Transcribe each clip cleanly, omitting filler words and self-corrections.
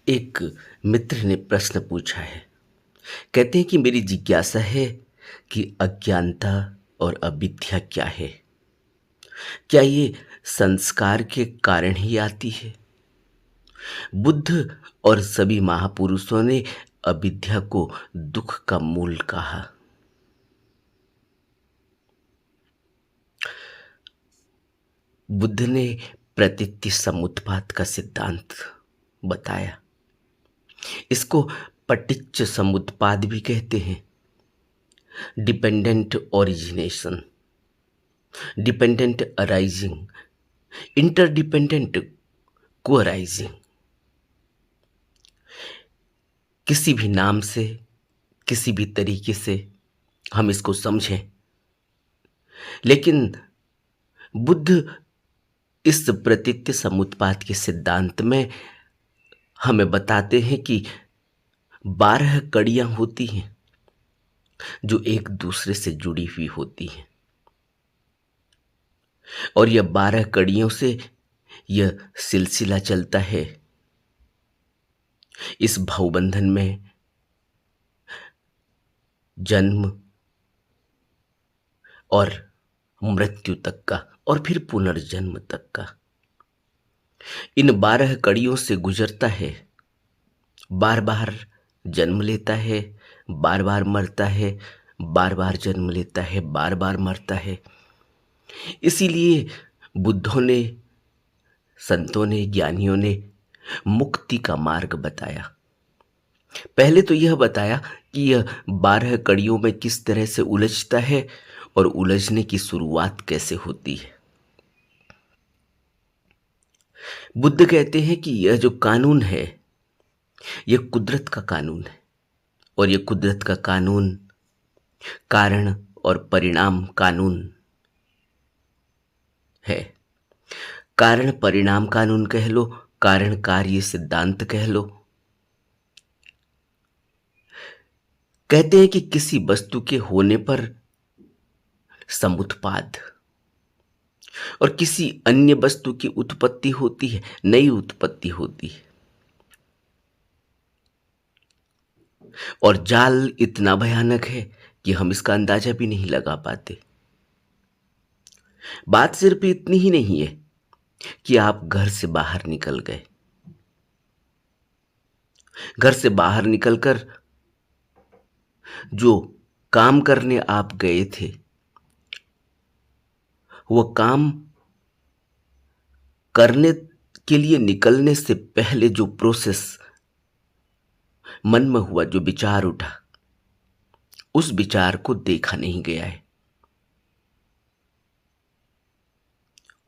एक मित्र ने प्रश्न पूछा है। कहते हैं कि मेरी जिज्ञासा है कि अज्ञानता और अविद्या क्या है? क्या ये संस्कार के कारण ही आती है? बुद्ध और सभी महापुरुषों ने अविद्या को दुख का मूल कहा। बुद्ध ने प्रतीति समुत्पाद का सिद्धांत बताया। इसको पटिच्च समुत्पाद भी कहते हैं। Dependent origination, dependent arising, interdependent को अराइजिंग। किसी भी नाम से, किसी भी तरीके से हम इसको समझें, लेकिन बुद्ध इस प्रतीत्य समुत्पाद के सिद्धांत में हमें बताते हैं कि 12 कड़ियां होती हैं जो एक दूसरे से जुड़ी हुई होती हैं, और यह 12 कड़ियों से यह सिलसिला चलता है। इस भवबंधन में जन्म और मृत्यु तक का, और फिर पुनर्जन्म तक का, इन 12 कड़ियों से गुजरता है। बार बार जन्म लेता है, बार बार मरता है, बार बार जन्म लेता है, बार बार मरता है। इसीलिए बुद्धों ने, संतों ने, ज्ञानियों ने मुक्ति का मार्ग बताया। पहले तो यह बताया कि यह 12 कड़ियों में किस तरह से उलझता है और उलझने की शुरुआत कैसे होती है। बुद्ध कहते हैं कि यह जो कानून है, यह कुदरत का कानून है, और यह कुदरत का कानून कारण और परिणाम कानून है। कारण परिणाम कानून कह लो, कारण कार्य सिद्धांत कह लो। कहते हैं कि किसी वस्तु के होने पर समुत्पाद, और किसी अन्य वस्तु की उत्पत्ति होती है, नई उत्पत्ति होती है। और जाल इतना भयानक है कि हम इसका अंदाजा भी नहीं लगा पाते। बात सिर्फ इतनी ही नहीं है कि आप घर से बाहर निकल गए, घर से बाहर निकलकर जो काम करने आप गए थे, वह काम करने के लिए निकलने से पहले जो प्रोसेस मन में हुआ, जो विचार उठा, उस विचार को देखा नहीं गया है।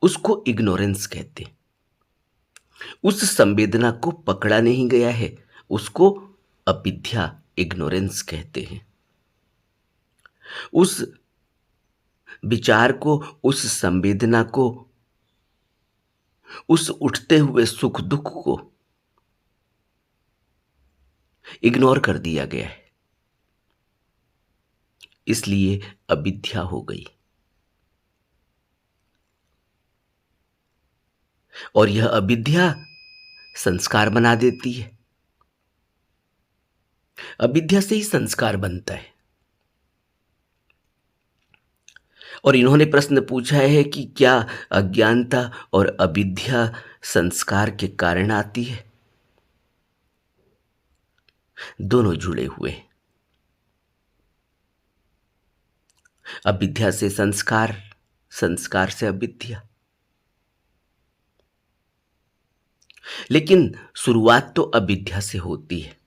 उसको इग्नोरेंस कहते हैं। उस संवेदना को पकड़ा नहीं गया है, उसको अविद्या, इग्नोरेंस कहते हैं। उस विचार को, उस संवेदना को, उस उठते हुए सुख दुख को इग्नोर कर दिया गया है, इसलिए अविद्या हो गई। और यह अविद्या संस्कार बना देती है। अविद्या से ही संस्कार बनता है। और इन्होंने प्रश्न पूछा है कि क्या अज्ञानता और अविद्या संस्कार के कारण आती है? दोनों जुड़े हुए हैं। अविद्या से संस्कार, संस्कार से अविद्या। लेकिन शुरुआत तो अविद्या से होती है।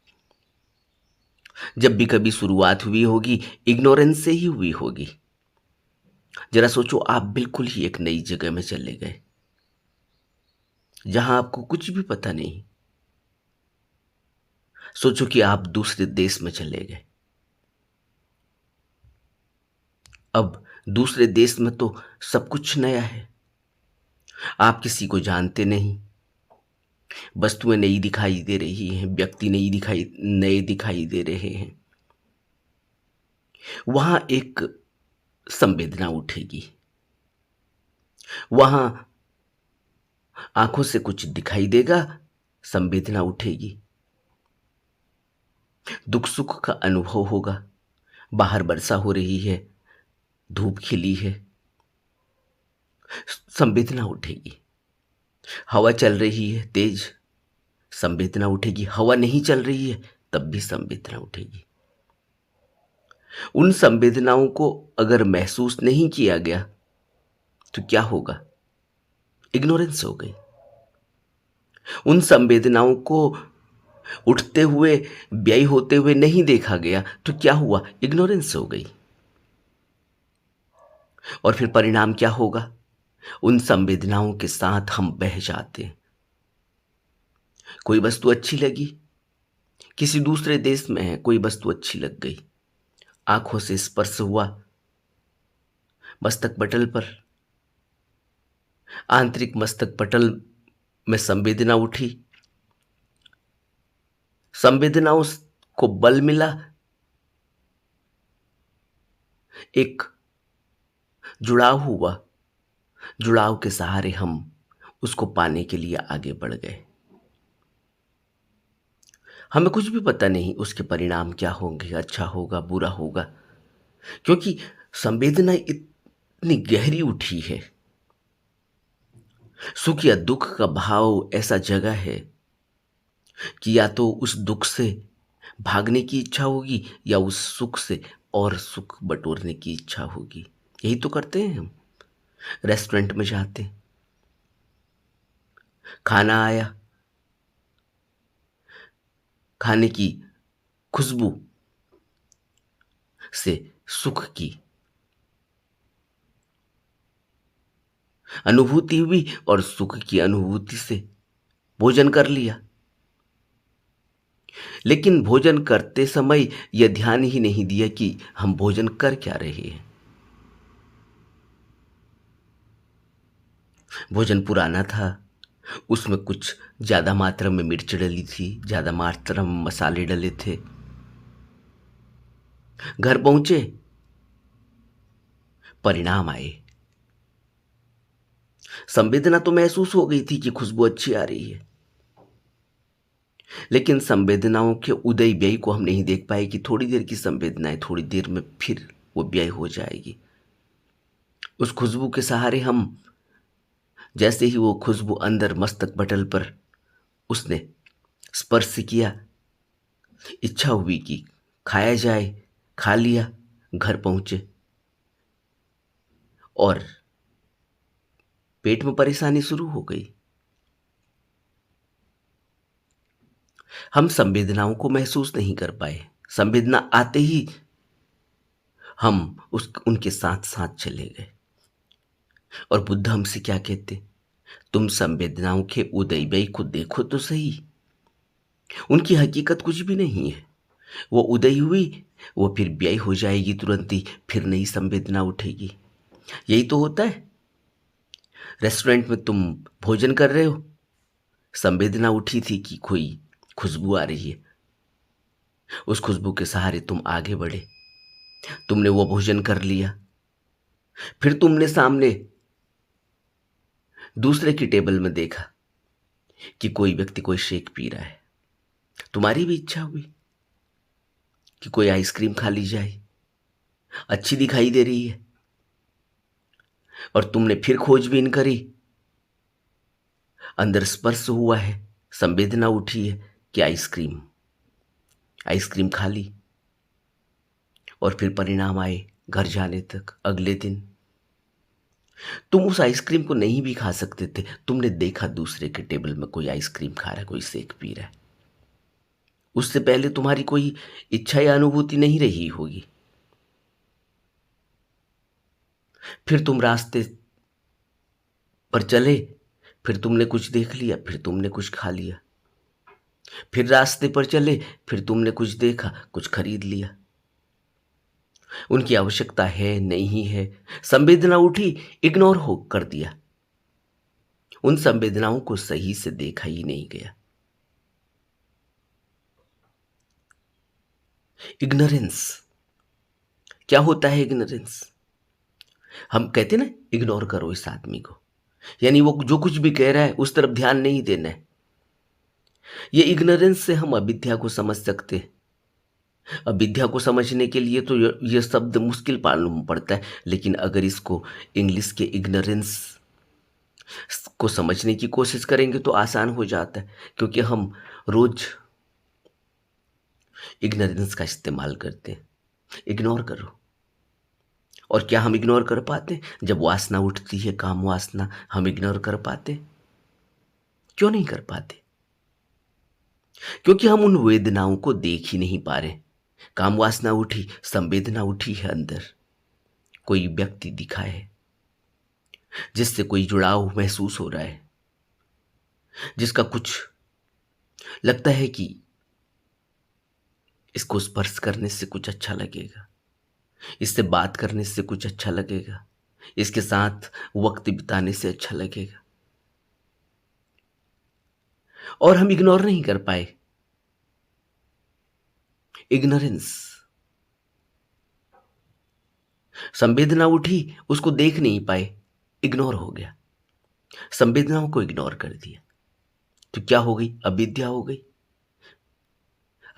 जब भी कभी शुरुआत हुई होगी, इग्नोरेंस से ही हुई होगी। जरा सोचो, आप बिल्कुल ही एक नई जगह में चले गए, जहां आपको कुछ भी पता नहीं। सोचो कि आप दूसरे देश में चले गए। अब दूसरे देश में तो सब कुछ नया है। आप किसी को जानते नहीं, वस्तुएं नई दिखाई दे रही हैं, व्यक्ति नए दिखाई दे रहे हैं। वहां एक संवेदना उठेगी, वहां आंखों से कुछ दिखाई देगा, संवेदना उठेगी। दुख सुख का अनुभव होगा। बाहर वर्षा हो रही है, धूप खिली है, संवेदना उठेगी। हवा चल रही है तेज, संवेदना उठेगी। हवा नहीं चल रही है तब भी संवेदना उठेगी। उन संवेदनाओं को अगर महसूस नहीं किया गया तो क्या होगा? इग्नोरेंस हो गई। उन संवेदनाओं को उठते हुए, व्यय होते हुए नहीं देखा गया तो क्या हुआ? इग्नोरेंस हो गई। और फिर परिणाम क्या होगा? उन संवेदनाओं के साथ हम बह जाते हैं। कोई वस्तु अच्छी लगी, किसी दूसरे देश में है, कोई वस्तु अच्छी लग गई, आंखों से स्पर्श हुआ, मस्तक पटल पर, आंतरिक मस्तक पटल में संवेदना उठी, संवेदनाओं को बल मिला, एक जुड़ाव हुआ। जुड़ाव के सहारे हम उसको पाने के लिए आगे बढ़ गए। हमें कुछ भी पता नहीं उसके परिणाम क्या होंगे, अच्छा होगा, बुरा होगा, क्योंकि संवेदना इतनी गहरी उठी है। सुख या दुख का भाव ऐसा जगह है कि या तो उस दुख से भागने की इच्छा होगी या उस सुख से और सुख बटोरने की इच्छा होगी। यही तो करते हैं हम। रेस्टोरेंट में जाते हैं, खाना आया, खाने की खुशबू से सुख की अनुभूति हुई और सुख की अनुभूति से भोजन कर लिया। लेकिन भोजन करते समय यह ध्यान ही नहीं दिया कि हम भोजन कर क्या रहे हैं। भोजन पुराना था, उसमें कुछ ज्यादा मात्रा में मिर्च डली थी, ज्यादा मात्रा में मसाले डले थे। घर पहुंचे, परिणाम आए। संवेदना तो महसूस हो गई थी कि खुशबू अच्छी आ रही है, लेकिन संवेदनाओं के उदय व्यय को हम नहीं देख पाए कि थोड़ी देर की संवेदना है, थोड़ी देर में फिर वो व्यय हो जाएगी। उस खुशबू के सहारे हम, जैसे ही वो खुशबू अंदर मस्तक पटल पर उसने स्पर्श किया, इच्छा हुई कि खाया जाए, खा लिया, घर पहुंचे और पेट में परेशानी शुरू हो गई। हम संवेदनाओं को महसूस नहीं कर पाए। संवेदना आते ही हम उनके साथ साथ चले गए। और बुद्ध हमसे क्या कहते? तुम संवेदनाओं के उदय व्यय को देखो तो सही। उनकी हकीकत कुछ भी नहीं है। वो उदय हुई, वो फिर व्यय हो जाएगी तुरंत ही, फिर नई संवेदना उठेगी। यही तो होता है। रेस्टोरेंट में तुम भोजन कर रहे हो, संवेदना उठी थी कि कोई खुशबू आ रही है, उस खुशबू के सहारे तुम आगे बढ़े, तुमने वो भोजन कर लिया। फिर तुमने सामने दूसरे की टेबल में देखा कि कोई व्यक्ति कोई शेक पी रहा है, तुम्हारी भी इच्छा हुई कि कोई आइसक्रीम खा ली जाए, अच्छी दिखाई दे रही है, और तुमने फिर खोजबीन करी, अंदर स्पर्श हुआ है, संवेदना उठी है कि आइसक्रीम, आइसक्रीम खा ली। और फिर परिणाम आए घर जाने तक, अगले दिन। तुम उस आइसक्रीम को नहीं भी खा सकते थे, तुमने देखा दूसरे के टेबल में कोई आइसक्रीम खा रहा है, कोई शेक पी रहा है। उससे पहले तुम्हारी कोई इच्छा या अनुभूति नहीं रही होगी। फिर तुम रास्ते पर चले, फिर तुमने कुछ देख लिया, फिर तुमने कुछ खा लिया। फिर रास्ते पर चले, फिर तुमने कुछ देखा, कुछ खरीद लिया। उनकी आवश्यकता है नहीं है, संवेदना उठी, इग्नोर हो कर दिया। उन संवेदनाओं को सही से देखा ही नहीं गया। इग्नोरेंस क्या होता है? इग्नोरेंस, हम कहते ना, इग्नोर करो इस आदमी को, यानी वो जो कुछ भी कह रहा है उस तरफ ध्यान नहीं देना है। ये इग्नोरेंस से हम अविद्या को समझ सकते हैं। अविद्या को समझने के लिए तो ये शब्द मुश्किल मालूम पड़ता है, लेकिन अगर इसको इंग्लिश के इग्नोरेंस को समझने की कोशिश करेंगे तो आसान हो जाता है, क्योंकि हम रोज इग्नोरेंस का इस्तेमाल करते हैं। इग्नोर करो। और क्या हम इग्नोर कर पाते? जब वासना उठती है, काम वासना, हम इग्नोर कर पाते? क्यों नहीं कर पाते? क्योंकि हम उन वेदनाओं को देख ही नहीं पा रहे। काम वासना उठी, संवेदना उठी है अंदर, कोई व्यक्ति दिखा है जिससे कोई जुड़ाव महसूस हो रहा है, जिसका कुछ लगता है कि इसको स्पर्श करने से कुछ अच्छा लगेगा, इससे बात करने से कुछ अच्छा लगेगा, इसके साथ वक्त बिताने से अच्छा लगेगा, और हम इग्नोर नहीं कर पाए। इग्नोरेंस। संवेदना उठी, उसको देख नहीं पाए, इग्नोर हो गया। संवेदनाओं को इग्नोर कर दिया तो क्या हो गई? अविद्या हो गई।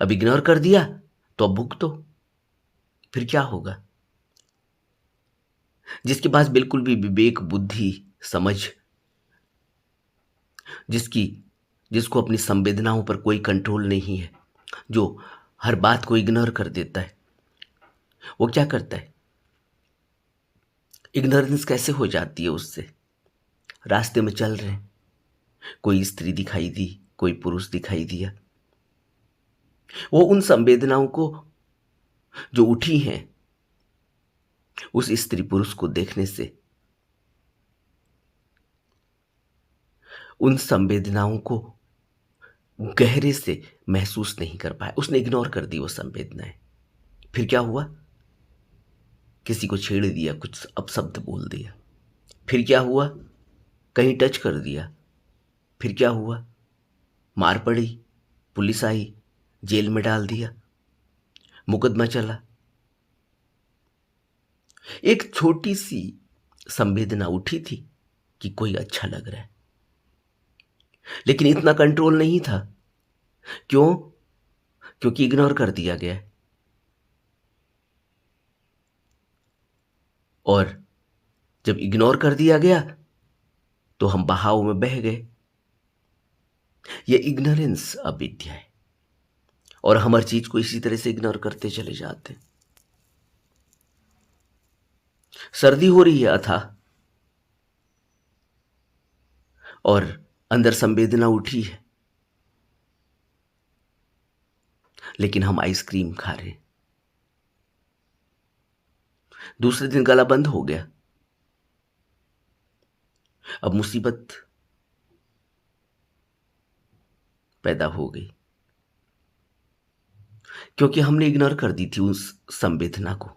अब इग्नोर कर दिया तो अब भुगतो। फिर क्या होगा? जिसके पास बिल्कुल भी विवेक, बुद्धि, समझ, जिसको अपनी संवेदनाओं पर कोई कंट्रोल नहीं है, जो हर बात को इग्नोर कर देता है, वो क्या करता है? इग्नोरेंस कैसे हो जाती है उससे? रास्ते में चल रहे हैं, कोई स्त्री दिखाई दी, कोई पुरुष दिखाई दिया, वो उन संवेदनाओं को जो उठी हैं उस स्त्री पुरुष को देखने से, उन संवेदनाओं को गहरे से महसूस नहीं कर पाया। उसने इग्नोर कर दी वो संवेदनाएं। फिर क्या हुआ? किसी को छेड़ दिया, कुछ अपशब्द बोल दिया। फिर क्या हुआ? कहीं टच कर दिया। फिर क्या हुआ? मार पड़ी, पुलिस आई, जेल में डाल दिया, मुकदमा चला। एक छोटी सी संवेदना उठी थी कि कोई अच्छा लग रहा है, लेकिन इतना कंट्रोल नहीं था। क्यों? क्योंकि इग्नोर कर दिया गया है। और जब इग्नोर कर दिया गया तो हम बहाव में बह गए। ये इग्नोरेंस अविद्या है, और हम हर चीज को इसी तरह से इग्नोर करते चले जाते हैं। सर्दी हो रही है अथाह, और अंदर संवेदना उठी है, लेकिन हम आइसक्रीम खा रहे हैं। दूसरे दिन गला बंद हो गया। अब मुसीबत पैदा हो गई, क्योंकि हमने इग्नोर कर दी थी उस संवेदना को।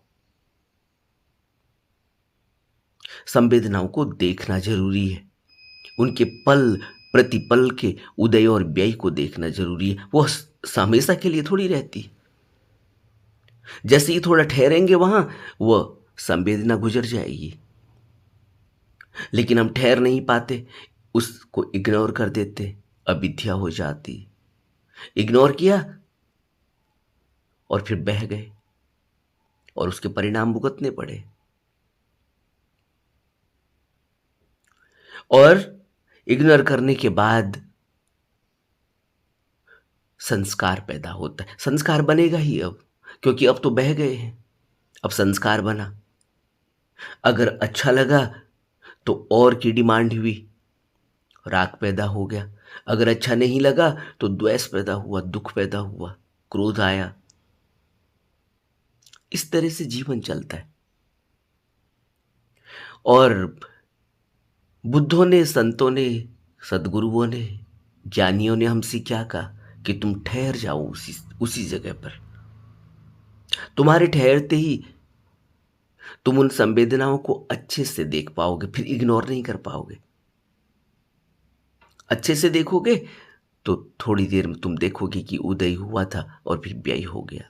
संवेदनाओं को देखना जरूरी है, उनके पल प्रतिपल के उदय और व्यय को देखना जरूरी है। वो हमेशा के लिए थोड़ी रहती। जैसे ही थोड़ा ठहरेंगे वहां, वह संवेदना गुजर जाएगी, लेकिन हम ठहर नहीं पाते, उसको इग्नोर कर देते, अविद्या हो जाती। इग्नोर किया और फिर बह गए, और उसके परिणाम भुगतने पड़े। और इग्नोर करने के बाद संस्कार पैदा होता है। संस्कार बनेगा ही अब, क्योंकि अब तो बह गए हैं, अब संस्कार बना। अगर अच्छा लगा तो और की डिमांड हुई, राग पैदा हो गया। अगर अच्छा नहीं लगा तो द्वेष पैदा हुआ, दुख पैदा हुआ, क्रोध आया। इस तरह से जीवन चलता है। और बुद्धों ने, संतों ने, सदगुरुओं ने, ज्ञानियों ने हमसे क्या कहा? कि तुम ठहर जाओ उसी उसी जगह पर। तुम्हारे ठहरते ही तुम उन संवेदनाओं को अच्छे से देख पाओगे, फिर इग्नोर नहीं कर पाओगे। अच्छे से देखोगे तो थोड़ी देर में तुम देखोगे कि उदय हुआ था और फिर व्यय हो गया।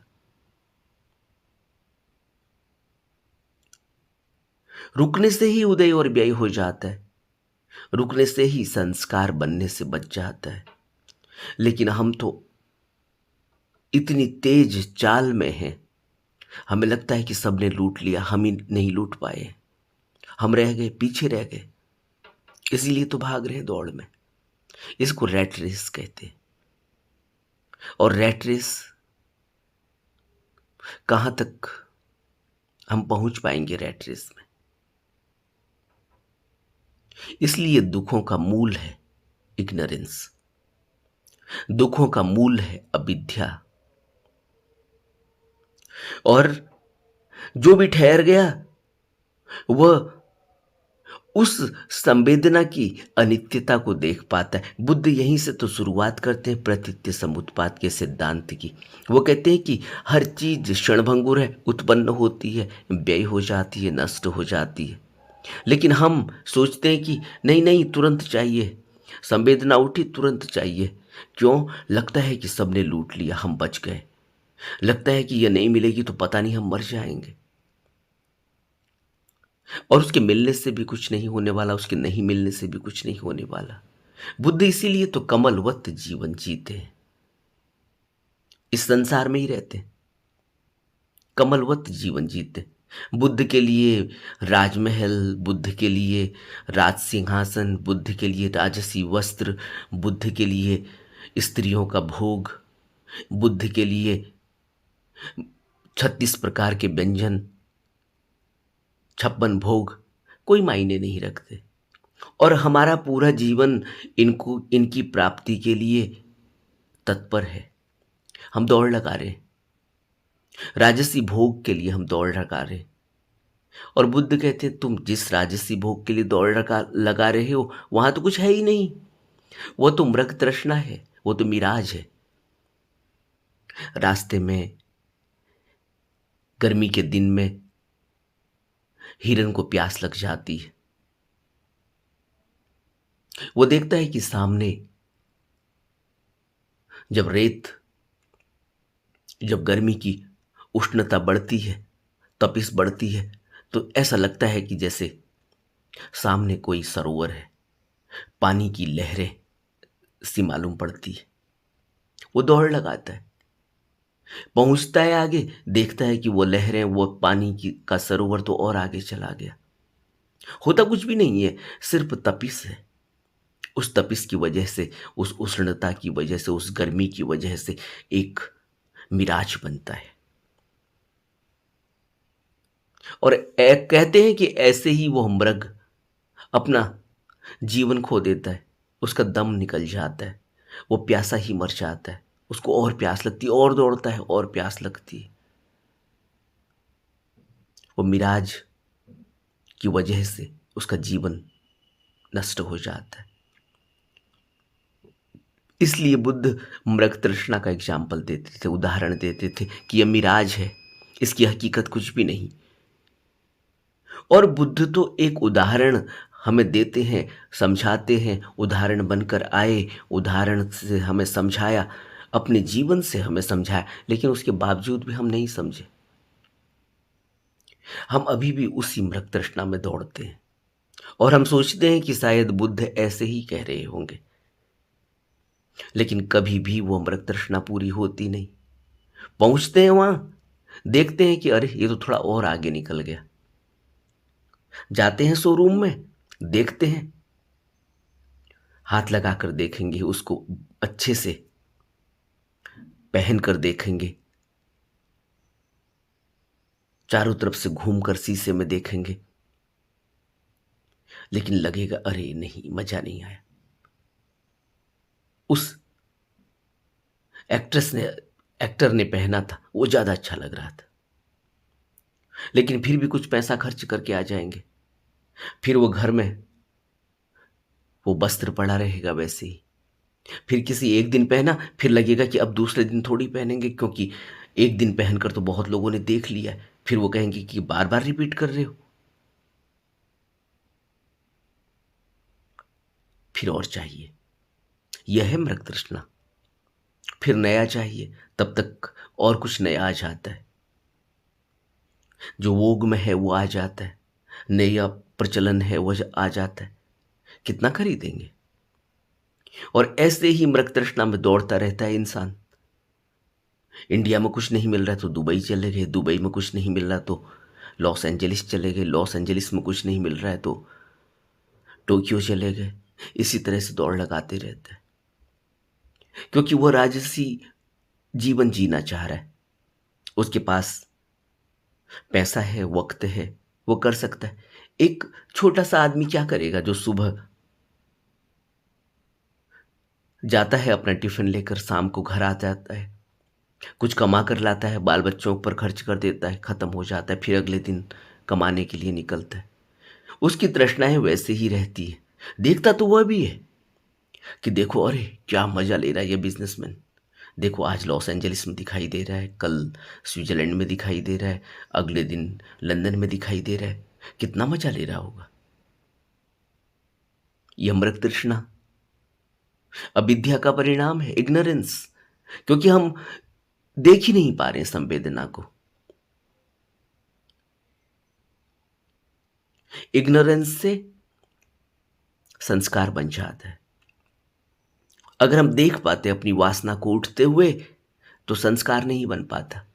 रुकने से ही उदय और व्यय हो जाता है, रुकने से ही संस्कार बनने से बच जाता है। लेकिन हम तो इतनी तेज चाल में हैं, हमें लगता है कि सबने लूट लिया, हम ही नहीं लूट पाए, हम रह गए, पीछे रह गए, इसीलिए तो भाग रहे हैं दौड़ में। इसको रैट रेस कहते हैं। और रैट रेस कहाँ तक हम पहुंच पाएंगे रैट रेस में? इसलिए दुखों का मूल है इग्नोरेंस, दुखों का मूल है अविद्या। और जो भी ठहर गया वह उस संवेदना की अनित्यता को देख पाता है। बुद्ध यहीं से तो शुरुआत करते हैं प्रतीत्य समुत्पाद के सिद्धांत की। वो कहते हैं कि हर चीज क्षणभंगुर है, उत्पन्न होती है, व्यय हो जाती है, नष्ट हो जाती है। लेकिन हम सोचते हैं कि नहीं नहीं, तुरंत चाहिए, संवेदना उठी तुरंत चाहिए। क्यों? लगता है कि सबने लूट लिया, हम बच गए। लगता है कि यह नहीं मिलेगी तो पता नहीं हम मर जाएंगे। और उसके मिलने से भी कुछ नहीं होने वाला, उसके नहीं मिलने से भी कुछ नहीं होने वाला। बुद्ध इसीलिए तो कमलवत जीवन जीते हैं, इस संसार में ही रहते हैं, कमलवत जीवन जीते हैं। बुद्ध के लिए राजमहल, बुद्ध के लिए राज सिंहासन, बुद्ध के लिए राजसी वस्त्र, बुद्ध के लिए स्त्रियों का भोग, बुद्ध के लिए 36 प्रकार के व्यंजन, 56 भोग कोई मायने नहीं रखते। और हमारा पूरा जीवन इनको, इनकी प्राप्ति के लिए तत्पर है। हम दौड़ लगा रहे हैं, राजसी भोग के लिए हम दौड़ लगा रहे हैं। और बुद्ध कहते हैं तुम जिस राजसी भोग के लिए दौड़ लगा रहे हो वहां तो कुछ है ही नहीं, वो तो मृग तृष्णा है, वो तो मिराज है। रास्ते में गर्मी के दिन में हिरन को प्यास लग जाती है, वो देखता है कि सामने जब गर्मी की उष्णता बढ़ती है, तपिश बढ़ती है, तो ऐसा लगता है कि जैसे सामने कोई सरोवर है, पानी की लहरें सी मालूम पड़ती है। वो दौड़ लगाता है, पहुंचता है आगे, देखता है कि वो लहरें, वो पानी की का सरोवर तो और आगे चला गया। होता कुछ भी नहीं है, सिर्फ तपिश है। उस तपिश की वजह से, उस उष्णता की वजह से, उस गर्मी की वजह से एक मिराज बनता है। और कहते हैं कि ऐसे ही वो मृग अपना जीवन खो देता है, उसका दम निकल जाता है, वो प्यासा ही मर जाता है, उसको और प्यास लगती है, और दौड़ता है और प्यास लगती है। वो मिराज की वजह से उसका जीवन नष्ट हो जाता है। इसलिए बुद्ध मृग तृष्णा का एग्जाम्पल देते थे, उदाहरण देते थे कि यह मिराज है, इसकी हकीकत कुछ भी नहीं। और बुद्ध तो एक उदाहरण हमें देते हैं, समझाते हैं, उदाहरण बनकर आए, उदाहरण से हमें समझाया, अपने जीवन से हमें समझाया, लेकिन उसके बावजूद भी हम नहीं समझे। हम अभी भी उसी मृग तृष्णा में दौड़ते हैं और हम सोचते हैं कि शायद बुद्ध ऐसे ही कह रहे होंगे, लेकिन कभी भी वो मृग तृष्णा पूरी होती नहीं। पहुंचते हैं वहां, देखते हैं कि अरे ये तो थोड़ा और आगे निकल गया। जाते हैं शोरूम में, देखते हैं, हाथ लगाकर देखेंगे उसको, अच्छे से पहन कर देखेंगे, चारों तरफ से घूमकर शीशे में देखेंगे, लेकिन लगेगा अरे नहीं, मजा नहीं आया। उस एक्टर ने पहना था वो ज्यादा अच्छा लग रहा था, लेकिन फिर भी कुछ पैसा खर्च करके आ जाएंगे, फिर वो घर में वो वस्त्र पड़ा रहेगा वैसे ही। फिर किसी एक दिन पहना, फिर लगेगा कि अब दूसरे दिन थोड़ी पहनेंगे, क्योंकि एक दिन पहनकर तो बहुत लोगों ने देख लिया है। फिर वो कहेंगे कि बार बार रिपीट कर रहे हो, फिर और चाहिए। यह है मृग तृष्णा। फिर नया चाहिए, तब तक और कुछ नया आ जाता है, जो वोग में है वो आ जाता है, नया प्रचलन है वो आ जाता है, कितना खरीदेंगे। और ऐसे ही मृग तृष्णा में दौड़ता रहता है इंसान। इंडिया में कुछ नहीं मिल रहा तो दुबई चले गए, दुबई में कुछ नहीं मिल रहा तो लॉस एंजलिस चले गए, लॉस एंजलिस में कुछ नहीं मिल रहा है तो टोक्यो चले गए। इसी तरह से दौड़ लगाते रहते हैं, क्योंकि वो राजसी जीवन जीना चाह रहा है। उसके पास पैसा है, वक्त है, वो कर सकता है। एक छोटा सा आदमी क्या करेगा जो सुबह जाता है अपना टिफिन लेकर, शाम को घर आ जाता है, कुछ कमा कर लाता है, बाल बच्चों पर खर्च कर देता है, खत्म हो जाता है, फिर अगले दिन कमाने के लिए निकलता है। उसकी तृष्णाएं वैसे ही रहती है। देखता तो वह भी है कि देखो अरे क्या मजा ले रहा है ये बिजनेसमैन, देखो आज लॉस एंजलिस में दिखाई दे रहा है, कल स्विट्जरलैंड में दिखाई दे रहा है, अगले दिन लंदन में दिखाई दे रहा है, कितना मजा ले रहा होगा। यह मृग तृष्णा अविद्या का परिणाम है, इग्नोरेंस, क्योंकि हम देख ही नहीं पा रहे हैं संवेदना को। इग्नोरेंस से संस्कार बन जाता है। अगर हम देख पाते अपनी वासना को उठते हुए तो संस्कार नहीं बन पाता,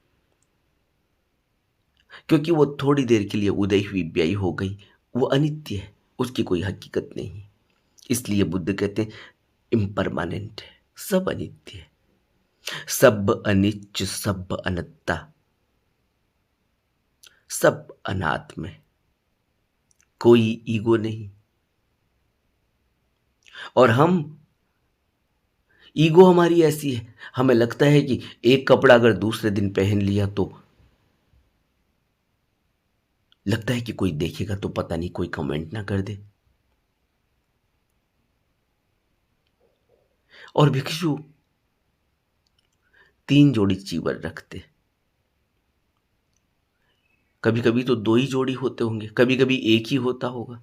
क्योंकि वो थोड़ी देर के लिए उदय हुई व्यय हो गई, वो अनित्य है, उसकी कोई हकीकत नहीं। इसलिए बुद्ध कहते हैं इम्परमानेंट है, सब अनित्य है, सब अनिच्च, सब अनत्ता, सब अनात्म है, कोई ईगो नहीं। और हम ईगो हमारी ऐसी है, हमें लगता है कि एक कपड़ा अगर दूसरे दिन पहन लिया तो लगता है कि कोई देखेगा तो पता नहीं कोई कमेंट ना कर दे। और भिक्षु 3 जोड़ी चीवर रखते, कभी कभी तो 2 ही जोड़ी होते होंगे, कभी कभी एक ही होता होगा।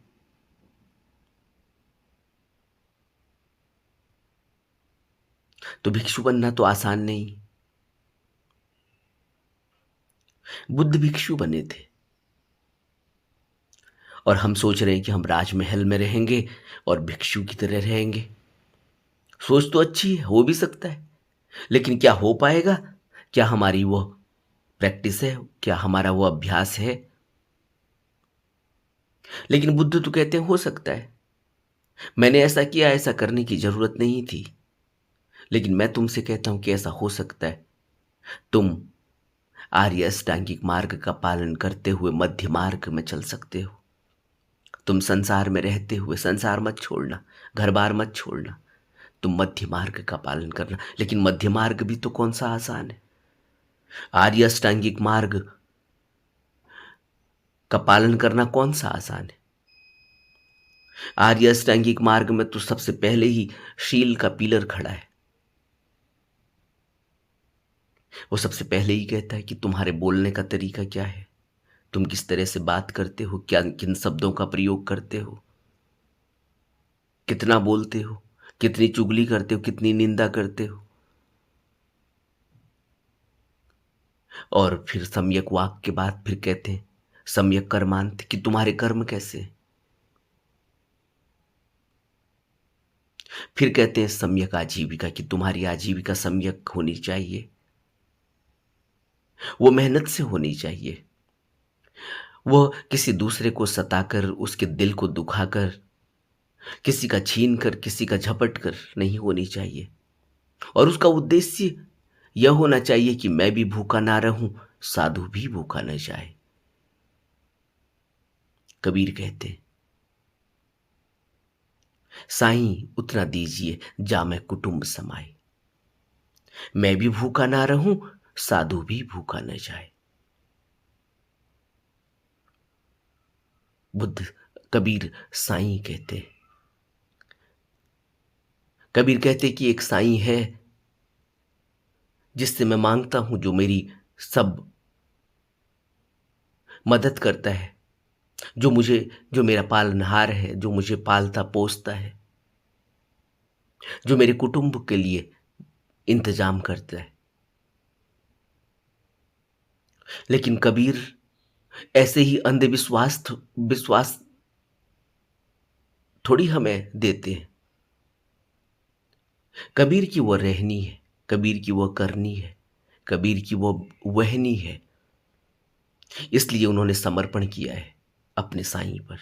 तो भिक्षु बनना तो आसान नहीं। बुद्ध भिक्षु बने थे और हम सोच रहे हैं कि हम राजमहल में रहेंगे और भिक्षु की तरह रहेंगे। सोच तो अच्छी है, हो भी सकता है, लेकिन क्या हो पाएगा? क्या हमारी वो प्रैक्टिस है? क्या हमारा वो अभ्यास है? लेकिन बुद्ध तो कहते हैं हो सकता है। मैंने ऐसा किया, ऐसा करने की जरूरत नहीं थी, लेकिन मैं तुमसे कहता हूं कि ऐसा हो सकता है। तुम आर्य अष्टांगिक मार्ग का पालन करते हुए मध्य मार्ग में चल सकते हो। तुम संसार में रहते हुए संसार मत छोड़ना, घर बार मत छोड़ना, तुम मध्य मार्ग का पालन करना। लेकिन मध्य मार्ग भी तो कौन सा आसान है? आर्य अष्टांगिक मार्ग का पालन करना कौन सा आसान है? आर्य अष्टांगिक मार्ग में तो सबसे पहले ही शील का पिलर खड़ा है। वो सबसे पहले ही कहता है कि तुम्हारे बोलने का तरीका क्या है, तुम किस तरह से बात करते हो, क्या किन शब्दों का प्रयोग करते हो, कितना बोलते हो, कितनी चुगली करते हो, कितनी निंदा करते हो। और फिर सम्यक वाक के बाद फिर कहते हैं सम्यक कर्मांत, कि तुम्हारे कर्म कैसे हैं। फिर कहते हैं सम्यक आजीविका, कि तुम्हारी आजीविका सम्यक होनी चाहिए, वो मेहनत से होनी चाहिए, वो किसी दूसरे को सताकर, उसके दिल को दुखाकर, किसी का छीन कर, किसी का झपट कर नहीं होनी चाहिए। और उसका उद्देश्य यह होना चाहिए कि मैं भी भूखा ना रहूं, साधु भी भूखा न जाए। कबीर कहते हैं साईं उतना दीजिए जा मैं कुटुंब समाए, मैं भी भूखा ना रहूं, साधु भी भूखा न जाए। बुद्ध कबीर साईं कहते हैं। कबीर कहते कि एक साईं है जिससे मैं मांगता हूं, जो मेरी सब मदद करता है, जो मेरा पालनहार है, जो मुझे पालता पोसता है, जो मेरे कुटुंब के लिए इंतजाम करता है। लेकिन कबीर ऐसे ही अंधविश्वास विश्वास थोड़ी हमें देते हैं। कबीर की वो रहनी है, कबीर की वो करनी है, कबीर की वो वहनी है, इसलिए उन्होंने समर्पण किया है अपने साईं पर,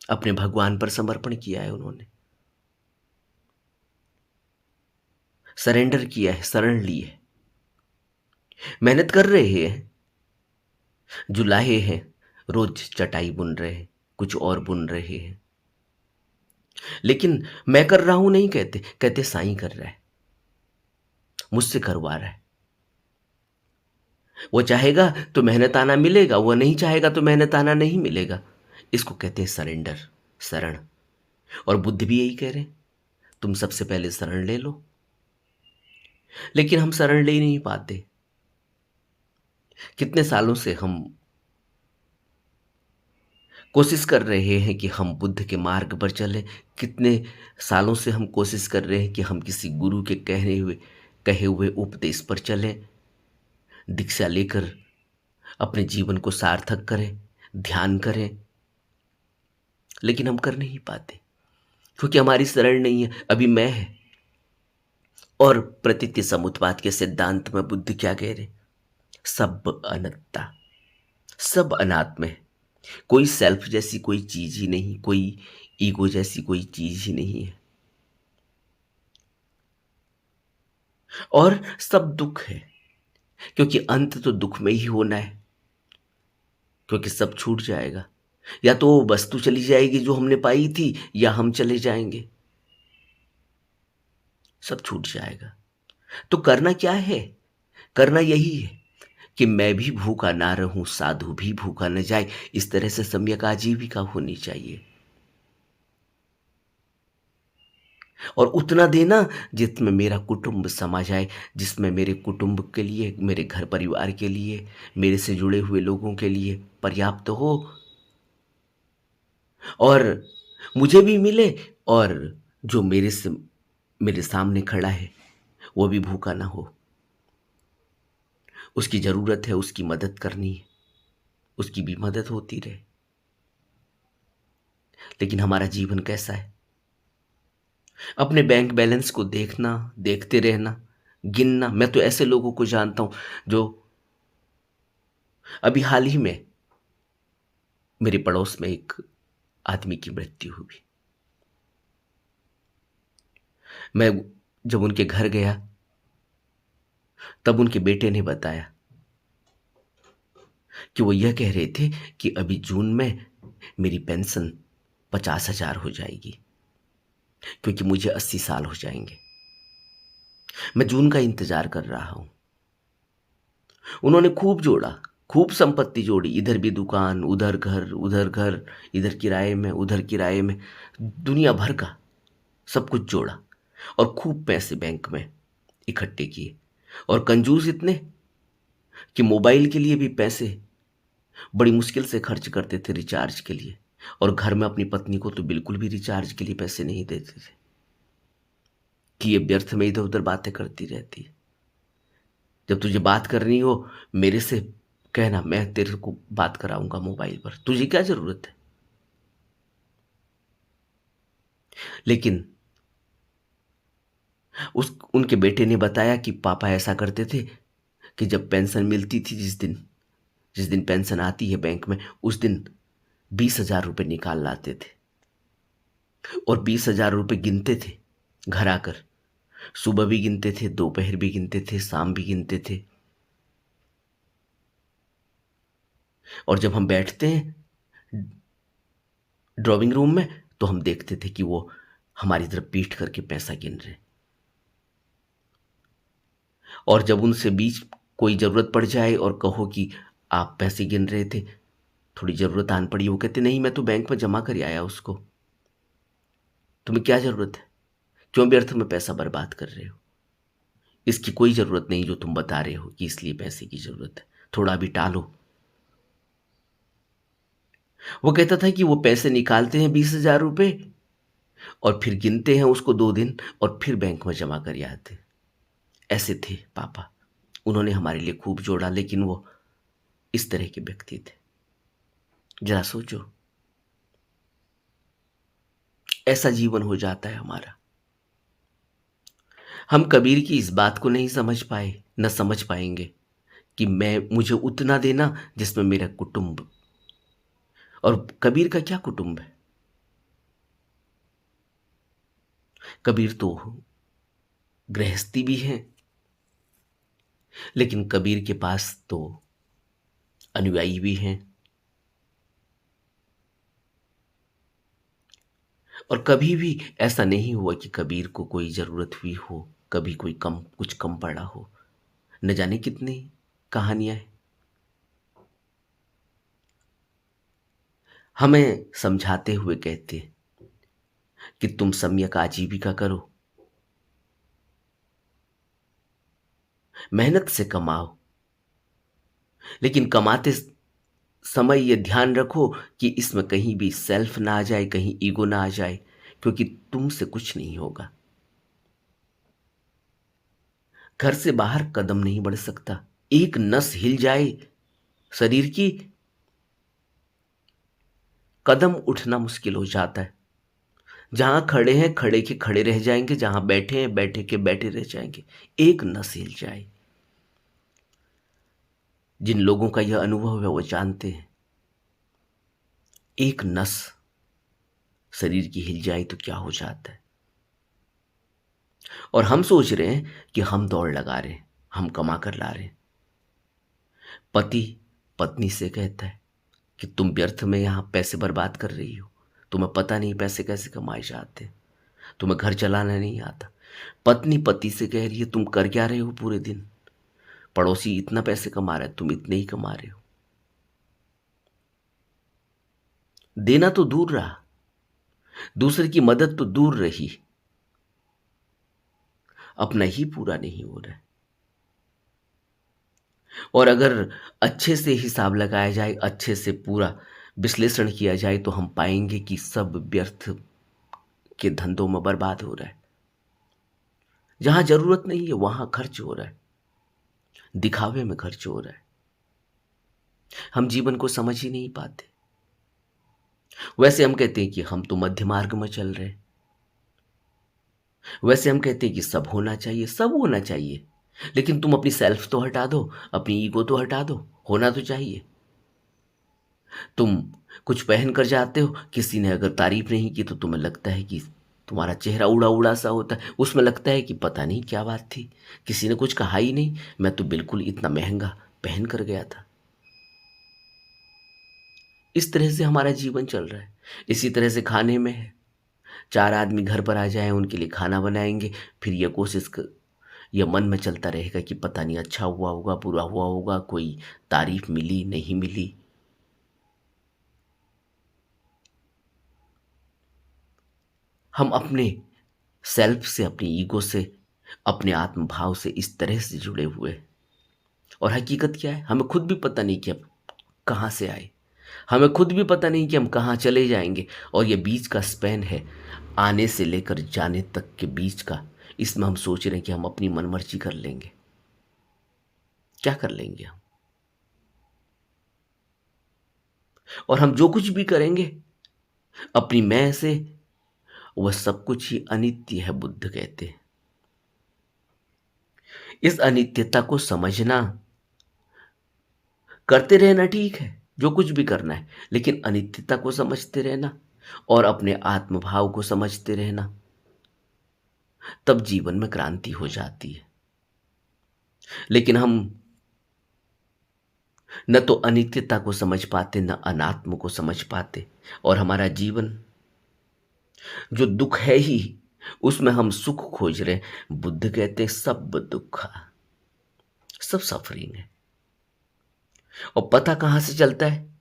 अपने भगवान पर समर्पण किया है उन्होंने, सरेंडर किया है, शरण ली है। मेहनत कर रहे हैं, जुलाहे हैं, रोज चटाई बुन रहे हैं, कुछ और बुन रहे हैं, लेकिन मैं कर रहा हूं नहीं कहते, कहते साईं कर रहा है, मुझसे करवा रहा है। वो चाहेगा तो मेहनत आना मिलेगा, वो नहीं चाहेगा तो मेहनत आना नहीं मिलेगा। इसको कहते हैं सरेंडर, शरण। और बुद्ध भी यही कह रहे हैं, तुम सबसे पहले शरण ले लो। लेकिन हम शरण ले ही नहीं पाते। कितने सालों से हम कोशिश कर रहे हैं कि हम बुद्ध के मार्ग पर चलें। कितने सालों से हम कोशिश कर रहे हैं कि हम किसी गुरु के कहे हुए उपदेश पर चलें, दीक्षा लेकर अपने जीवन को सार्थक करें, ध्यान करें, लेकिन हम कर नहीं पाते क्योंकि हमारी शरण नहीं है। अभी मैं है। और प्रतीति समुत्पाद के सिद्धांत में बुद्ध क्या कह रहे? सब अनत्ता, सब अनात्म है। कोई सेल्फ जैसी कोई चीज ही नहीं, कोई ईगो जैसी कोई चीज ही नहीं है। और सब दुख है, क्योंकि अंत तो दुख में ही होना है, क्योंकि सब छूट जाएगा। या तो वो वस्तु चली जाएगी जो हमने पाई थी, या हम चले जाएंगे, सब छूट जाएगा। तो करना क्या है? करना यही है कि मैं भी भूखा ना रहूं, साधु भी भूखा न जाए। इस तरह से सम्यक आजीविका होनी चाहिए। और उतना देना जिसमें मेरा कुटुंब समा जाए, जिसमें मेरे कुटुंब के लिए, मेरे घर परिवार के लिए, मेरे से जुड़े हुए लोगों के लिए पर्याप्त हो, और मुझे भी मिले, और जो मेरे सामने खड़ा है वो भी भूखा ना हो। उसकी जरूरत है, उसकी मदद करनी है, उसकी भी मदद होती रहे। लेकिन हमारा जीवन कैसा है? अपने बैंक बैलेंस को देखना, देखते रहना, गिनना। मैं तो ऐसे लोगों को जानता हूं जो अभी हाल ही में मेरे पड़ोस में एक आदमी की मृत्यु हुई। मैं जब उनके घर गया तब उनके बेटे ने बताया कि वो यह कह रहे थे कि अभी जून में मेरी पेंशन 50,000 हो जाएगी, क्योंकि मुझे 80 साल हो जाएंगे। मैं जून का इंतजार कर रहा हूं। उन्होंने खूब जोड़ा, खूब संपत्ति जोड़ी, इधर भी दुकान, उधर घर, उधर घर, इधर किराए में, उधर किराए में, दुनिया भर का सब कुछ जोड़ा, और खूब पैसे बैंक में इकट्ठे किए। और कंजूस इतने कि मोबाइल के लिए भी पैसे बड़ी मुश्किल से खर्च करते थे, रिचार्ज के लिए। और घर में अपनी पत्नी को तो बिल्कुल भी रिचार्ज के लिए पैसे नहीं देते थे कि ये व्यर्थ में इधर उधर बातें करती रहती है। जब तुझे बात करनी हो मेरे से कहना, मैं तेरे को बात कराऊंगा मोबाइल पर, तुझे क्या जरूरत है? लेकिन उनके बेटे ने बताया कि पापा ऐसा करते थे कि जब पेंशन मिलती थी, जिस दिन पेंशन आती है बैंक में, उस दिन 20,000 रुपये निकाल लाते थे, और 20,000 रुपये गिनते थे घर आकर। सुबह भी गिनते थे, दोपहर भी गिनते थे, शाम भी गिनते थे। और जब हम बैठते हैं ड्राइंग रूम में, तो हम देखते थे कि वो हमारी तरफ पीठ करके पैसा गिन रहे। और जब उनसे बीच कोई जरूरत पड़ जाए और कहो कि आप पैसे गिन रहे थे, थोड़ी जरूरत आन पड़ी, वो कहते नहीं, मैं तो बैंक में जमा कर आया उसको, तुम्हें क्या जरूरत है? क्यों व्यर्थ में पैसा बर्बाद कर रहे हो? इसकी कोई जरूरत नहीं जो तुम बता रहे हो कि इसलिए पैसे की जरूरत है, थोड़ा भी टालो। वो कहता था कि वो पैसे निकालते हैं 20,000 रुपये, और फिर गिनते हैं उसको 2 दिन, और फिर बैंक में जमा कर आते। ऐसे थे पापा। उन्होंने हमारे लिए खूब जोड़ा, लेकिन वो इस तरह के व्यक्ति थे। जरा सोचो, ऐसा जीवन हो जाता है हमारा। हम कबीर की इस बात को नहीं समझ पाए, न समझ पाएंगे कि मैं मुझे उतना देना जिसमें मेरा कुटुंब। और कबीर का क्या कुटुंब है? कबीर तो गृहस्थी भी है, लेकिन कबीर के पास तो अनुयायी भी हैं। और कभी भी ऐसा नहीं हुआ कि कबीर को कोई जरूरत हुई हो, कभी कोई कम कुछ कम पड़ा हो। न जाने कितनी कहानियां हैं। हमें समझाते हुए कहते कि तुम सम्यक आजीविका करो, मेहनत से कमाओ, लेकिन कमाते समय ये ध्यान रखो कि इसमें कहीं भी सेल्फ ना आ जाए, कहीं ईगो ना आ जाए, क्योंकि तुमसे कुछ नहीं होगा। घर से बाहर कदम नहीं बढ़ सकता। एक नस हिल जाए शरीर की, कदम उठना मुश्किल हो जाता है। जहां खड़े हैं खड़े के खड़े रह जाएंगे, जहां बैठे हैं बैठे के बैठे रह जाएंगे। एक नस हिल जाए। जिन लोगों का यह अनुभव है वो जानते हैं, एक नस शरीर की हिल जाए तो क्या हो जाता है। और हम सोच रहे हैं कि हम दौड़ लगा रहे हैं, हम कमा कर ला रहे हैं। पति पत्नी से कहता है कि तुम व्यर्थ में यहां पैसे बर्बाद कर रही हो, तुम्हें पता नहीं पैसे कैसे कमाए जाते हैं, तुम्हें घर चलाना नहीं आता। पत्नी पति से कह रही है तुम कर क्या रहे हो पूरे दिन, पड़ोसी इतना पैसे कमा रहा है, तुम इतने ही कमा रहे हो। देना तो दूर रहा, दूसरे की मदद तो दूर रही, अपना ही पूरा नहीं हो रहा है। और अगर अच्छे से हिसाब लगाया जाए, अच्छे से पूरा विश्लेषण किया जाए, तो हम पाएंगे कि सब व्यर्थ के धंधों में बर्बाद हो रहा है। जहां जरूरत नहीं है वहां खर्च हो रहा है, दिखावे में खर्च हो रहा है। हम जीवन को समझ ही नहीं पाते। वैसे हम कहते हैं कि हम तो मध्य मार्ग में चल रहे हैं। वैसे हम कहते हैं कि सब होना चाहिए, सब होना चाहिए, लेकिन तुम अपनी सेल्फ तो हटा दो, अपनी ईगो तो हटा दो, होना तो चाहिए। तुम कुछ पहन कर जाते हो, किसी ने अगर तारीफ नहीं की तो तुम्हें लगता है कि तुम्हारा चेहरा उड़ा उड़ा सा होता है, उसमें लगता है कि पता नहीं क्या बात थी, किसी ने कुछ कहा ही नहीं, मैं तो बिल्कुल इतना महंगा पहन कर गया था। इस तरह से हमारा जीवन चल रहा है। इसी तरह से खाने में है, चार आदमी घर पर आ जाए, उनके लिए खाना बनाएंगे, फिर यह मन में चलता रहेगा कि पता नहीं अच्छा हुआ होगा बुरा हुआ होगा, कोई तारीफ मिली नहीं मिली। हम अपने सेल्फ से, अपनी ईगो से, अपने आत्म भाव से इस तरह से जुड़े हुए हैं। और हकीकत क्या है, हमें खुद भी पता नहीं कि हम कहाँ से आए, हमें खुद भी पता नहीं कि हम कहाँ चले जाएंगे। और ये बीच का स्पैन है, आने से लेकर जाने तक के बीच का, इसमें हम सोच रहे हैं कि हम अपनी मनमर्जी कर लेंगे। क्या कर लेंगे हम? और हम जो कुछ भी करेंगे अपनी मैं से, वह सब कुछ ही अनित्य है, बुद्ध कहते हैं। इस अनित्यता को समझना, करते रहना ठीक है, जो कुछ भी करना है, लेकिन अनित्यता को समझते रहना और अपने आत्मभाव को समझते रहना, तब जीवन में क्रांति हो जाती है। लेकिन हम न तो अनित्यता को समझ पाते, न अनात्म को समझ पाते, और हमारा जीवन जो दुख है ही, उसमें हम सुख खोज रहे हैं। बुद्ध कहते हैं सब दुख, सब सफरिंग है। और पता कहां से चलता है?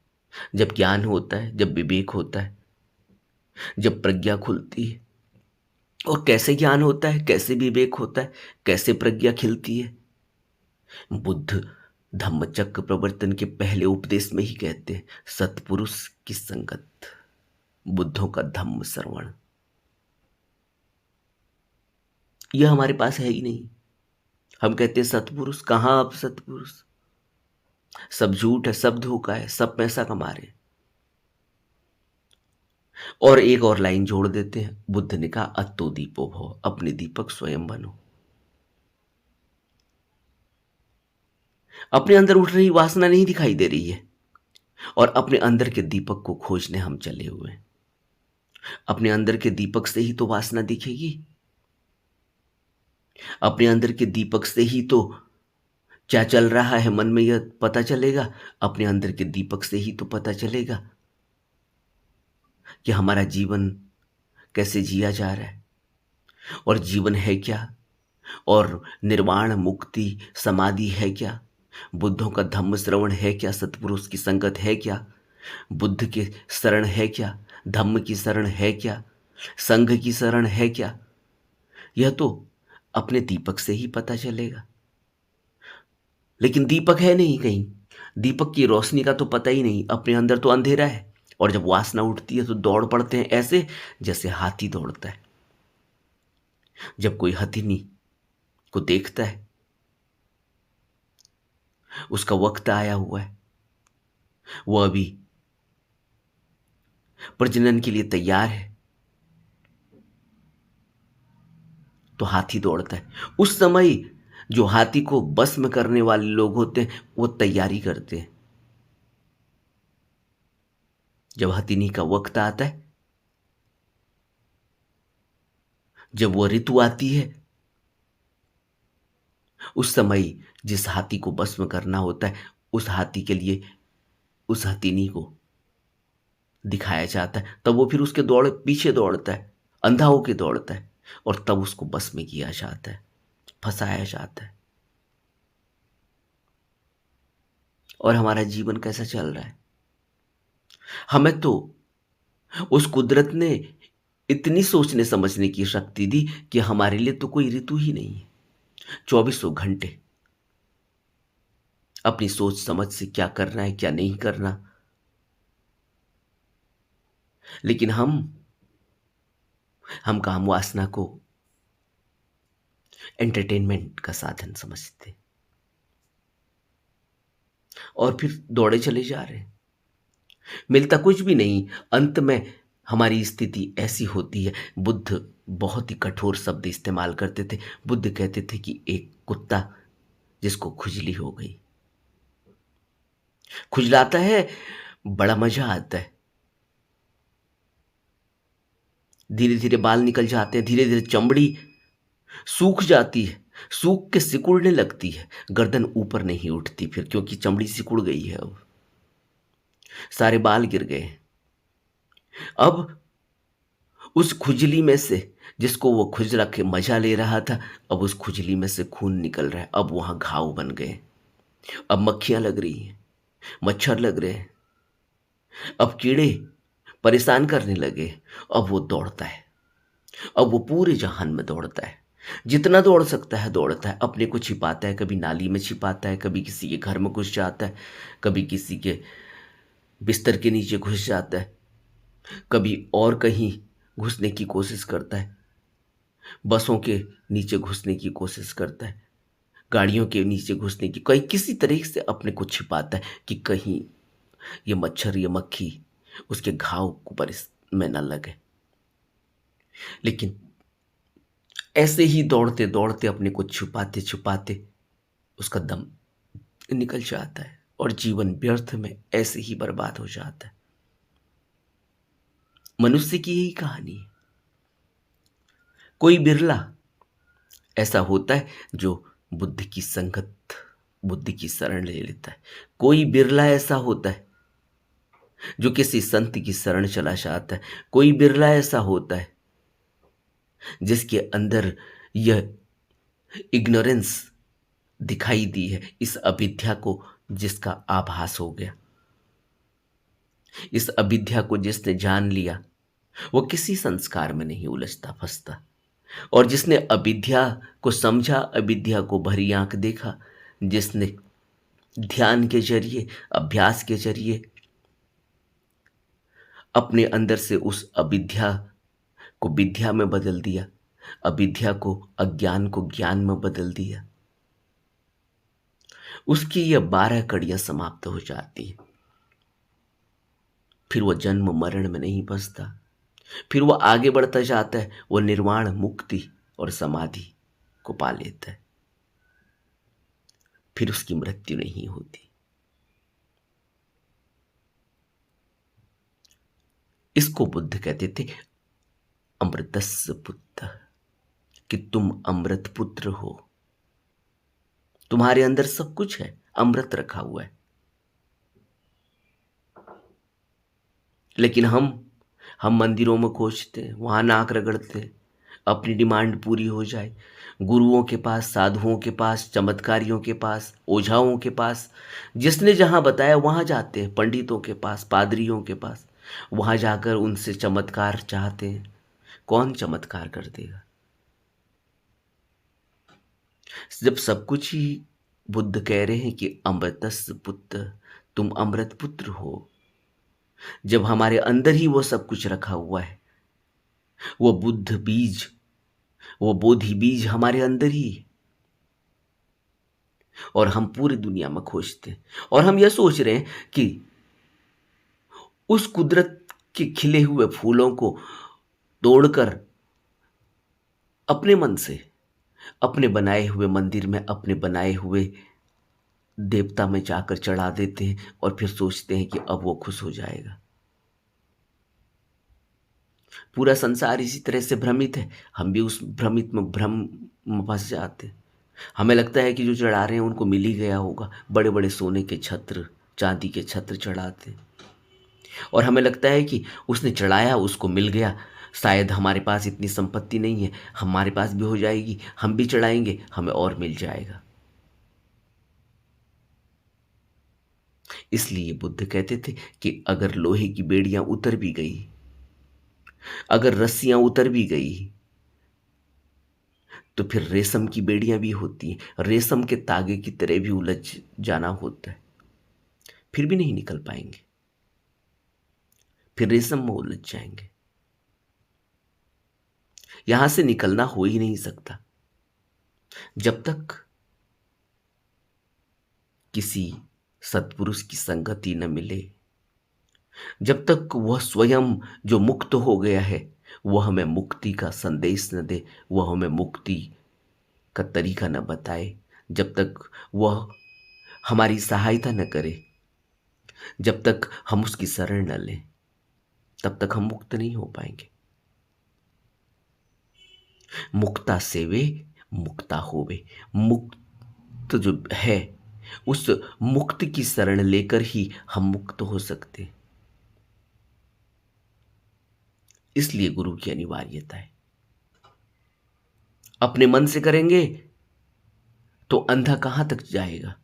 जब ज्ञान होता है, जब विवेक होता है, जब प्रज्ञा खुलती है। और कैसे ज्ञान होता है, कैसे विवेक होता है, कैसे प्रज्ञा खिलती है? बुद्ध धम्मचक्र प्रवर्तन के पहले उपदेश में ही कहते हैं, सत्पुरुष की संगत, बुद्धों का धम्म श्रवण। यह हमारे पास है ही नहीं। हम कहते हैं सत्पुरुष, कहाँ अब सत्पुरुष? सब झूठ है, सब धोखा है, सब पैसा कमा रहे हैं। और एक और लाइन जोड़ देते हैं, बुद्ध ने कहा अत्तो दीपो भव, अपने दीपक स्वयं बनो। अपने अंदर उठ रही वासना नहीं दिखाई दे रही है, और अपने अंदर के दीपक को खोजने हम चले हुए हैं। अपने अंदर के दीपक से ही तो वासना दिखेगी, अपने अंदर के दीपक से ही तो क्या चल रहा है मन में यह पता चलेगा, अपने अंदर के दीपक से ही तो पता चलेगा कि हमारा जीवन कैसे जिया जा रहा है, और जीवन है क्या, और निर्वाण मुक्ति समाधि है क्या, बुद्धों का धम्म श्रवण है क्या, सतपुरुष की संगत है क्या, बुद्ध के शरण है क्या, धम्म की शरण है क्या, संघ की शरण है क्या, यह तो अपने दीपक से ही पता चलेगा। लेकिन दीपक है नहीं कहीं, दीपक की रोशनी का तो पता ही नहीं, अपने अंदर तो अंधेरा है। और जब वासना उठती है तो दौड़ पड़ते हैं ऐसे जैसे हाथी दौड़ता है। जब कोई हथिनी को देखता है, उसका वक्त आया हुआ है, वो अभी प्रजनन के लिए तैयार है, तो हाथी दौड़ता है। उस समय जो हाथी को बस में करने वाले लोग होते हैं वो तैयारी करते हैं। जब हथिनी का वक्त आता है, जब वो ऋतु आती है, उस समय जिस हाथी को बस में करना होता है, उस हाथी के लिए उस हथिनी को दिखाया जाता है, तब वो फिर उसके दौड़ पीछे दौड़ता है, अंधा होके दौड़ता है, और तब उसको बस में किया जाता है, फंसाया जाता है। और हमारा जीवन कैसा चल रहा है? हमें तो उस कुदरत ने इतनी सोचने समझने की शक्ति दी कि हमारे लिए तो कोई ऋतु ही नहीं है। 2400 घंटे अपनी सोच समझ से क्या करना है क्या नहीं करना, लेकिन हम काम वासना को एंटरटेनमेंट का साधन समझते और फिर दौड़े चले जा रहे हैं। मिलता कुछ भी नहीं, अंत में हमारी स्थिति ऐसी होती है। बुद्ध बहुत ही कठोर शब्द इस्तेमाल करते थे। बुद्ध कहते थे कि एक कुत्ता जिसको खुजली हो गई, खुजलाता है, बड़ा मजा आता है, धीरे धीरे बाल निकल जाते हैं, धीरे धीरे चमड़ी सूख जाती है, सूख के सिकुड़ने लगती है, गर्दन ऊपर नहीं उठती फिर, क्योंकि चमड़ी सिकुड़ गई है, अब सारे बाल गिर गए हैं। अब उस खुजली में से जिसको वो खुजला के मजा ले रहा था, अब उस खुजली में से खून निकल रहा है, अब वहां घाव बन गए, अब मक्खियां लग रही हैं, मच्छर लग रहे हैं, अब कीड़े परेशान करने लगे। अब वो दौड़ता है, अब वो पूरे जहान में दौड़ता है, जितना दौड़ सकता है दौड़ता है, अपने को छिपाता है, कभी नाली में छिपाता है, कभी किसी के घर में घुस जाता है, कभी किसी के बिस्तर के नीचे घुस जाता है, कभी और कहीं घुसने की कोशिश करता है, बसों के नीचे घुसने की कोशिश करता है, गाड़ियों के नीचे घुसने की, कहीं किसी तरीके से अपने को छिपाता है कि कहीं ये मच्छर ये मक्खी उसके घाव को में न लगे। लेकिन ऐसे ही दौड़ते दौड़ते अपने को छुपाते छुपाते उसका दम निकल जाता है, और जीवन व्यर्थ में ऐसे ही बर्बाद हो जाता है। मनुष्य की यही कहानी है। कोई बिरला ऐसा होता है जो बुद्ध की संगत, बुद्ध की शरण ले लेता है। कोई बिरला ऐसा होता है जो किसी संत की शरण चला जाता है। कोई बिरला ऐसा होता है जिसके अंदर यह इग्नोरेंस दिखाई दी है, इस अविद्या को जिसका आभास हो गया, इस अविद्या को जिसने जान लिया, वो किसी संस्कार में नहीं उलझता फंसता। और जिसने अविद्या को समझा, अविद्या को भरी आंख देखा, जिसने ध्यान के जरिए, अभ्यास के जरिए अपने अंदर से उस अविद्या को विद्या में बदल दिया, अविद्या को अज्ञान को ज्ञान में बदल दिया, उसकी यह 12 कड़ियां समाप्त हो जाती है। फिर वो जन्म मरण में नहीं फंसता, फिर वो आगे बढ़ता जाता है, वो निर्वाण मुक्ति और समाधि को पा लेता है। फिर उसकी मृत्यु नहीं होती। इसको बुद्ध कहते थे अमृतस्य पुत्र, कि तुम अमृत पुत्र हो, तुम्हारे अंदर सब कुछ है, अमृत रखा हुआ है। लेकिन हम मंदिरों में खोजते हैं, वहां नाक रगड़ते हैं, अपनी डिमांड पूरी हो जाए, गुरुओं के पास, साधुओं के पास, चमत्कारियों के पास, ओझाओं के पास, जिसने जहां बताया वहां जाते हैं, पंडितों के पास, पादरियों के पास, वहां जाकर उनसे चमत्कार चाहते हैं। कौन चमत्कार कर देगा जब सब कुछ ही बुद्ध कह रहे हैं कि अमृतस्य पुत्र, तुम अमृत पुत्र हो। जब हमारे अंदर ही वो सब कुछ रखा हुआ है, वो बुद्ध बीज, वो बोधि बीज हमारे अंदर ही है, और हम पूरी दुनिया में खोजते हैं, और हम यह सोच रहे हैं कि उस कुदरत के खिले हुए फूलों को तोड़कर अपने मन से, अपने बनाए हुए मंदिर में, अपने बनाए हुए देवता में जाकर चढ़ा देते हैं, और फिर सोचते हैं कि अब वो खुश हो जाएगा। पूरा संसार इसी तरह से भ्रमित है, हम भी उस भ्रम में फंस जाते हैं। हमें लगता है कि जो चढ़ा रहे हैं उनको मिल ही गया होगा, बड़े बड़े सोने के छत्र, चांदी के छत्र चढ़ाते, और हमें लगता है कि उसने चढ़ाया, उसको मिल गया, शायद हमारे पास इतनी संपत्ति नहीं है, हमारे पास भी हो जाएगी, हम भी चढ़ाएंगे, हमें और मिल जाएगा। इसलिए बुद्ध कहते थे कि अगर लोहे की बेड़ियां उतर भी गई, अगर रस्सियां उतर भी गई, तो फिर रेशम की बेड़ियां भी होती हैं, रेशम के तागे की तरह भी उलझ जाना होता है, फिर भी नहीं निकल पाएंगे, फिर रेशम में उलझ जाएंगे। यहां से निकलना हो ही नहीं सकता जब तक किसी सत्पुरुष की संगति न मिले, जब तक वह स्वयं जो मुक्त हो गया है वह हमें मुक्ति का संदेश न दे, वह हमें मुक्ति का तरीका न बताए, जब तक वह हमारी सहायता न करे, जब तक हम उसकी शरण न लें, तब तक हम मुक्त नहीं हो पाएंगे। मुक्ता सेवे मुक्ता होवे, मुक्त जो है उस मुक्त की शरण लेकर ही हम मुक्त हो सकते हैं। इसलिए गुरु की अनिवार्यता है। अपने मन से करेंगे तो अंधा कहां तक जाएगा।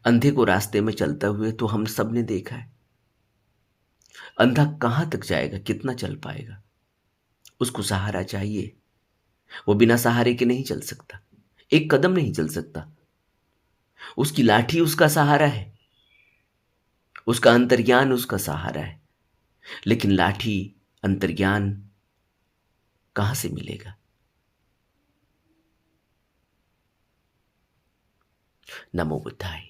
अंधे को रास्ते में चलते हुए तो हम सब ने देखा है, अंधा कहां तक जाएगा, कितना चल पाएगा। उसको सहारा चाहिए, वो बिना सहारे के नहीं चल सकता, एक कदम नहीं चल सकता। उसकी लाठी उसका सहारा है, उसका अंतर्ज्ञान उसका सहारा है, लेकिन लाठी अंतर्ज्ञान कहां से मिलेगा। नमो बुद्धाय।